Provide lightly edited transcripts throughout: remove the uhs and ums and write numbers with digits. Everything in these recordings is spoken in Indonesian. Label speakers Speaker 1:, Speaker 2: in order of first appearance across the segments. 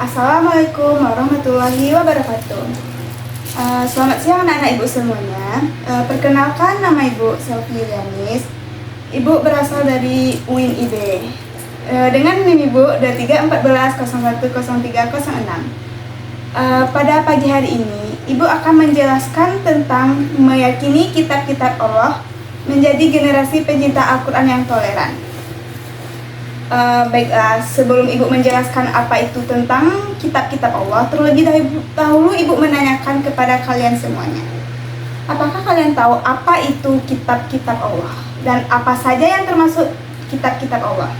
Speaker 1: Assalamualaikum warahmatullahi wabarakatuh. Selamat siang anak-anak ibu semuanya. Perkenalkan, nama ibu Selvi Lianis. Ibu berasal dari UIN IB. Dengan NIM ibu 2314010306. Pada pagi hari ini, ibu akan menjelaskan tentang meyakini kitab-kitab Allah menjadi generasi pencinta Al-Quran yang toleran. Baiklah, sebelum ibu menjelaskan apa itu tentang kitab-kitab Allah, terlebih dahulu ibu menanyakan kepada kalian semuanya. Apakah kalian tahu apa itu kitab-kitab Allah? Dan apa saja yang termasuk kitab-kitab Allah?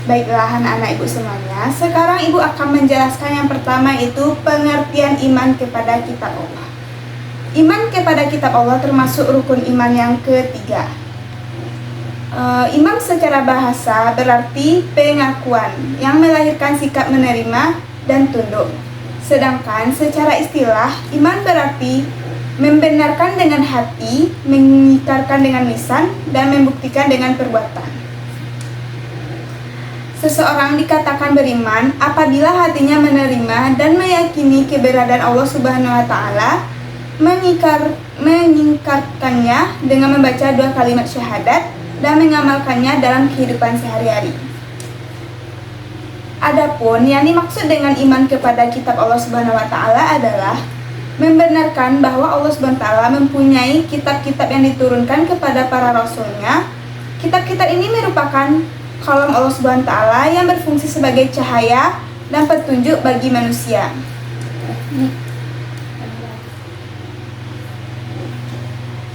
Speaker 1: Baiklah anak-anak ibu semuanya, sekarang ibu akan menjelaskan yang pertama, itu pengertian iman kepada kitab Allah. Iman kepada kitab Allah termasuk rukun iman yang ketiga. Iman secara bahasa berarti pengakuan yang melahirkan sikap menerima dan tunduk. Sedangkan secara istilah, iman berarti membenarkan dengan hati, mengikrarkan dengan lisan, dan membuktikan dengan perbuatan. Seseorang dikatakan beriman apabila hatinya menerima dan meyakini keberadaan Allah Subhanahu wa Ta'ala, menyingkatkannya dengan membaca 2 kalimat syahadat dan mengamalkannya dalam kehidupan sehari-hari. Adapun yang dimaksud dengan iman kepada kitab Allah Subhanahu wa Ta'ala adalah membenarkan bahwa Allah Subhanahu wa Ta'ala mempunyai kitab-kitab yang diturunkan kepada para rasulnya. Kitab-kitab ini merupakan kalam Allah Subhanahu wa Ta'ala yang berfungsi sebagai cahaya dan petunjuk bagi manusia.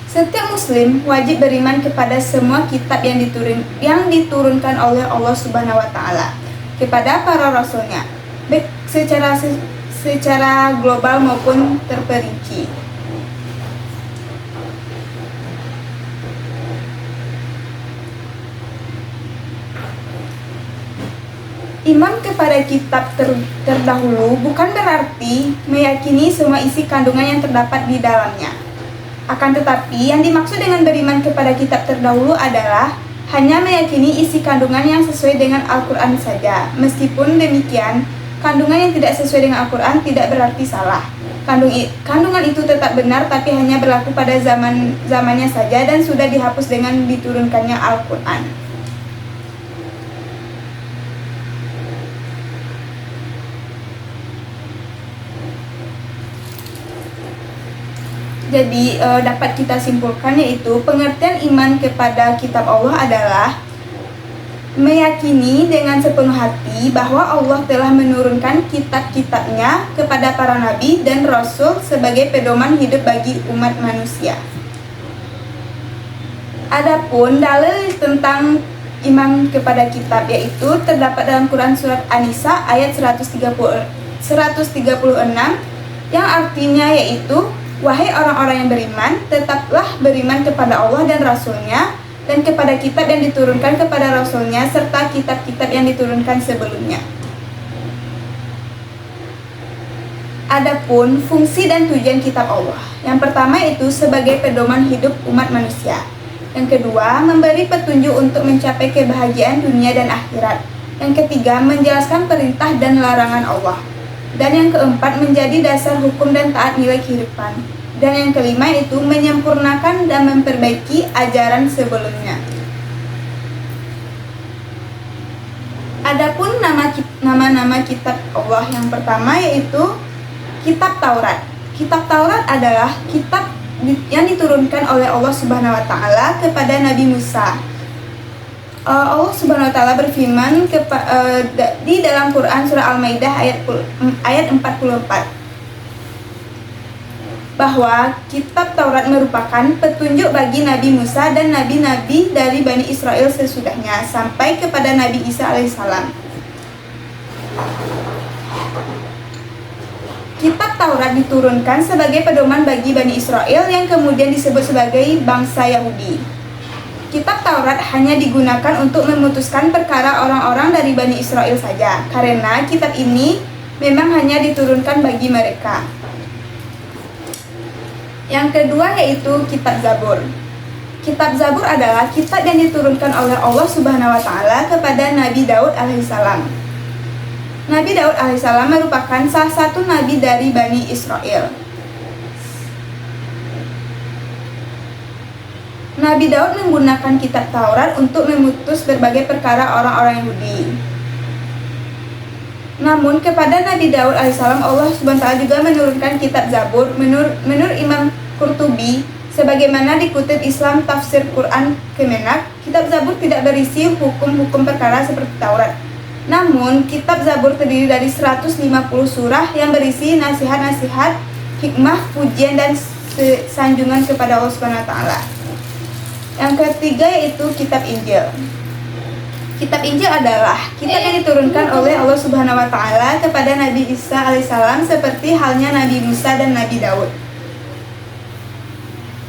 Speaker 1: Setiap muslim wajib beriman kepada semua kitab yang diturunkan oleh Allah Subhanahu wa Ta'ala kepada para rasulnya, baik secara global maupun terperinci. Iman kepada kitab terdahulu bukan berarti meyakini semua isi kandungan yang terdapat di dalamnya. Akan tetapi, yang dimaksud dengan beriman kepada kitab terdahulu adalah hanya meyakini isi kandungan yang sesuai dengan Al-Quran saja. Meskipun demikian, kandungan yang tidak sesuai dengan Al-Quran tidak berarti salah. Kandungan itu tetap benar, tapi hanya berlaku pada zamannya saja dan sudah dihapus dengan diturunkannya Al-Quran. Jadi dapat kita simpulkan, yaitu pengertian iman kepada kitab Allah adalah meyakini dengan sepenuh hati bahwa Allah telah menurunkan kitab-kitabnya kepada para nabi dan rasul sebagai pedoman hidup bagi umat manusia. Adapun dalil tentang iman kepada kitab yaitu terdapat dalam Quran surat An-Nisa ayat 136 yang artinya yaitu, wahai orang-orang yang beriman, tetaplah beriman kepada Allah dan Rasul-Nya, dan kepada kitab yang diturunkan kepada Rasul-Nya, serta kitab-kitab yang diturunkan sebelumnya. Adapun fungsi dan tujuan kitab Allah, yang pertama itu sebagai pedoman hidup umat manusia. Yang kedua, memberi petunjuk untuk mencapai kebahagiaan dunia dan akhirat. Yang ketiga, menjelaskan perintah dan larangan Allah. Dan yang keempat, menjadi dasar hukum dan taat nilai kehidupan. Dan yang kelima itu menyempurnakan dan memperbaiki ajaran sebelumnya. Adapun nama-nama kitab Allah yang pertama yaitu kitab Taurat. Kitab Taurat adalah kitab yang diturunkan oleh Allah Subhanahu wa Ta'ala kepada Nabi Musa. Allah Subhanahu wa Ta'ala berfirman di dalam Quran surah Al-Maidah ayat 44 bahwa kitab Taurat merupakan petunjuk bagi Nabi Musa dan nabi-nabi dari Bani Israel sesudahnya sampai kepada Nabi Isa alaihissalam. Kitab Kitab Taurat diturunkan sebagai pedoman bagi Bani Israel yang kemudian disebut sebagai bangsa Yahudi. Kitab Taurat hanya digunakan untuk memutuskan perkara orang-orang dari Bani Israel saja, karena kitab ini memang hanya diturunkan bagi mereka. Yang kedua yaitu Kitab Zabur. Kitab Zabur adalah kitab yang diturunkan oleh Allah Subhanahu wa taala kepada Nabi Daud alaihissalam. Nabi Daud alaihissalam merupakan salah satu nabi dari Bani Israel. Nabi Daud menggunakan kitab Taurat untuk memutus berbagai perkara orang-orang Yahudi. Namun kepada Nabi Daud alaihissalam Allah Subhanahu wa taala juga menurunkan kitab Zabur. Menurut Imam Qurtubi, sebagaimana dikutip Islam Tafsir Quran Kemenak, kitab Zabur tidak berisi hukum-hukum perkara seperti Taurat. Namun, kitab Zabur terdiri dari 150 surah yang berisi nasihat-nasihat, hikmah, pujian, dan sanjungan kepada Allah Subhanahu wa taala. Yang ketiga yaitu Kitab Injil. Kitab Injil adalah kitab yang diturunkan oleh Allah Subhanahu wa taala kepada Nabi Isa alaihissalam seperti halnya Nabi Musa dan Nabi Daud.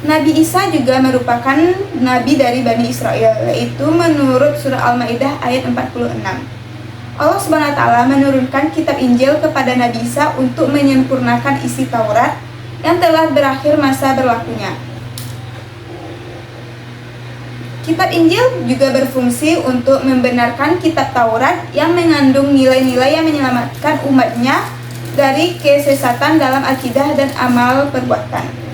Speaker 1: Nabi Isa juga merupakan nabi dari Bani Israel, yaitu menurut surah Al-Maidah ayat 46. Allah Subhanahu wa taala menurunkan kitab Injil kepada Nabi Isa untuk menyempurnakan isi Taurat yang telah berakhir masa berlakunya. Kitab Injil juga berfungsi untuk membenarkan kitab Taurat yang mengandung nilai-nilai yang menyelamatkan umatnya dari kesesatan dalam akidah dan amal perbuatan.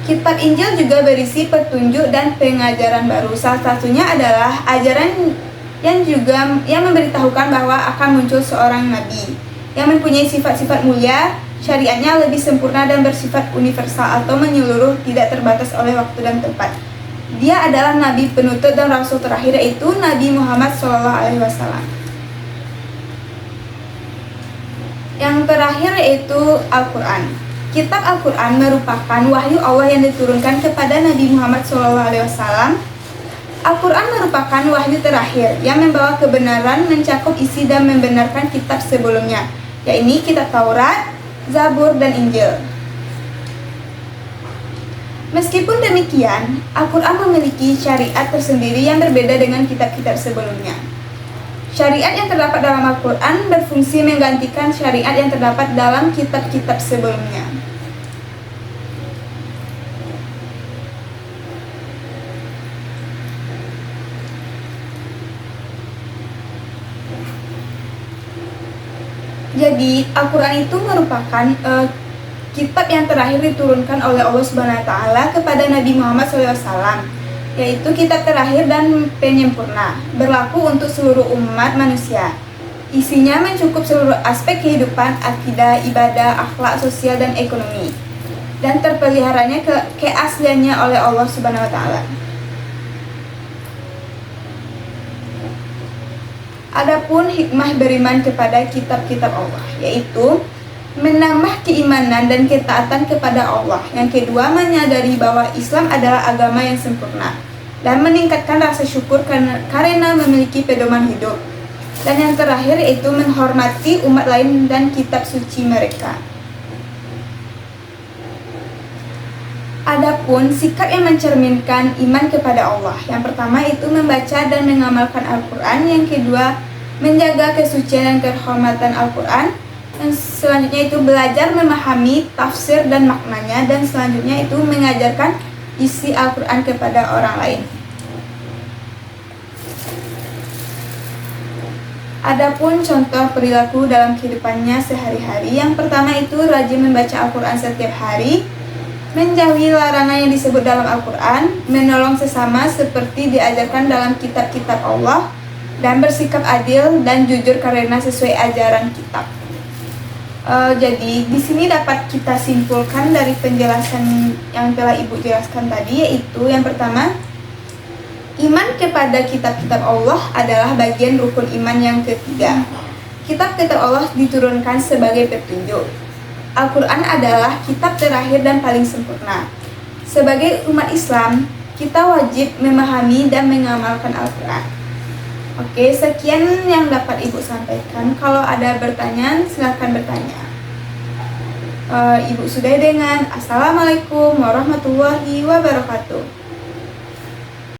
Speaker 1: Kitab Injil juga berisi petunjuk dan pengajaran baru. Salah satunya adalah ajaran yang memberitahukan bahwa akan muncul seorang nabi yang mempunyai sifat-sifat mulia, syariatnya lebih sempurna dan bersifat universal atau menyeluruh, tidak terbatas oleh waktu dan tempat. Dia adalah nabi penutup dan rasul terakhir, yaitu Nabi Muhammad SAW. Yang terakhir yaitu Al-Quran. Kitab Al-Quran merupakan wahyu Allah yang diturunkan kepada Nabi Muhammad SAW. Al-Quran merupakan wahyu terakhir yang membawa kebenaran, mencakup isi dan membenarkan kitab sebelumnya, yaitu kitab Taurat, Zabur, dan Injil. Meskipun demikian, Al-Quran memiliki syariat tersendiri yang berbeda dengan kitab-kitab sebelumnya. Syariat yang terdapat dalam Al-Quran berfungsi menggantikan syariat yang terdapat dalam kitab-kitab sebelumnya. Jadi, Al-Quran itu merupakan kitab yang terakhir diturunkan oleh Allah Subhanahu wa taala kepada Nabi Muhammad SAW, yaitu kitab terakhir dan penyempurna, berlaku untuk seluruh umat manusia. Isinya mencakup seluruh aspek kehidupan, akidah, ibadah, akhlak, sosial, dan ekonomi, dan terpeliharanya keasliannya oleh Allah Subhanahu wa taala. Adapun hikmah beriman kepada kitab-kitab Allah, yaitu menambah keimanan dan ketaatan kepada Allah. Yang kedua, menyadari bahwa Islam adalah agama yang sempurna dan meningkatkan rasa syukur karena memiliki pedoman hidup. Dan yang terakhir yaitu menghormati umat lain dan kitab suci mereka. Adapun sikap yang mencerminkan iman kepada Allah. Yang pertama itu membaca dan mengamalkan Al-Quran. Yang kedua, menjaga kesucian dan kehormatan Al-Quran. Dan selanjutnya itu belajar memahami tafsir dan maknanya. Dan selanjutnya itu mengajarkan isi Al-Quran kepada orang lain. Adapun contoh perilaku dalam kehidupannya sehari-hari. Yang pertama itu rajin membaca Al-Quran setiap hari, menjauhi larangan yang disebut dalam Al-Quran, menolong sesama seperti diajarkan dalam kitab-kitab Allah, dan bersikap adil dan jujur karena sesuai ajaran kitab. Jadi di sini dapat kita simpulkan dari penjelasan yang telah Ibu jelaskan tadi, yaitu yang pertama, iman kepada kitab-kitab Allah adalah bagian rukun iman yang ketiga. Kitab-kitab Allah diturunkan sebagai petunjuk. Al-Quran adalah kitab terakhir dan paling sempurna. Sebagai umat Islam, kita wajib memahami dan mengamalkan Al-Quran. Oke, sekian yang dapat Ibu sampaikan. Kalau ada pertanyaan, silahkan bertanya. Ibu sudah dengan Assalamualaikum warahmatullahi wabarakatuh.